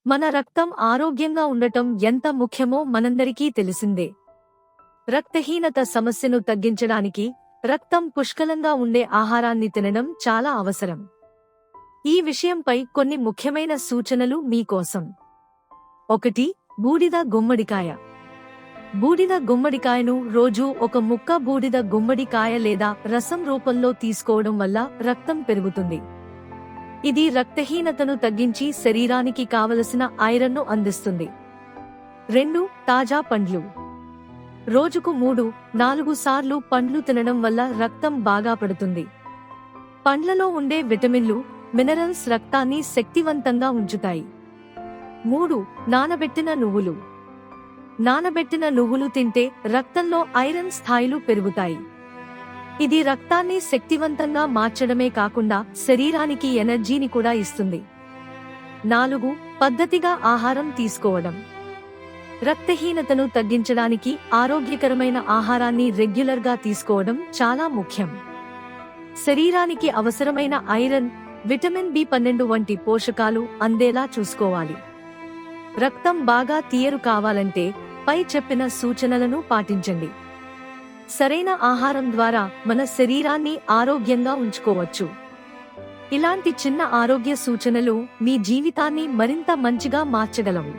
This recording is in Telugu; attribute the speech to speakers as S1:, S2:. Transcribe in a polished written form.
S1: మన రక్తం ఆరోగ్యంగా ఉండటం ఎంత ముఖ్యమో మనందరికీ తెలిసిందే. రక్తహీనత సమస్యను తగ్గించడానికి రక్తం పుష్కలంగా ఉండే ఆహారాన్ని తినడం చాలా అవసరం. ఈ విషయంపై కొన్ని ముఖ్యమైన సూచనలు మీకోసం. 1. బూడిద గుమ్మడికాయ. బూడిద గుమ్మడికాయను రోజూ ఒక ముక్క బూడిద గుమ్మడికాయ లేదా రసం రూపంలో తీసుకోవడం వల్ల రక్తం పెరుగుతుంది. ఇది రక్తహీనతను తగ్గించి శరీరానికి కావలసిన ఐరన్ను అందిస్తుంది. 2. తాజా పండ్లు. రోజుకు 3-4 సార్లు పండ్లు తినడం వల్ల రక్తం బాగా పడుతుంది. పండ్లలో ఉండే విటమిన్లు, మినరల్స్ రక్తాన్ని శక్తివంతంగా ఉంచుతాయి. 3. నానబెట్టిన నువ్వులు. నానబెట్టిన నువ్వులు తింటే రక్తంలో ఐరన్ స్థాయిలు పెరుగుతాయి. ఇది రక్తాన్ని శక్తివంతంగా మార్చడమే కాకుండా శరీరానికి ఎనర్జీని కూడా ఇస్తుంది. 4. పద్ధతిగా ఆహారం తీసుకోవడం. రక్తహీనతను తగ్గించడానికి ఆరోగ్యకరమైన ఆహారాన్ని రెగ్యులర్గా తీసుకోవడం చాలా ముఖ్యం. శరీరానికి అవసరమైన ఐరన్, విటమిన్ బి12 వంటి పోషకాలు అందేలా చూసుకోవాలి. రక్తం బాగా తీయరు కావాలంటే పై చెప్పిన సూచనలను పాటించండి. సరైన ఆహారం ద్వారా మన శరీరాన్ని ఆరోగ్యంగా ఉంచుకోవచ్చు. ఇలాంటి చిన్న ఆరోగ్య సూచనలు మీ జీవితాన్ని మరింత మంచిగా మార్చగలవు.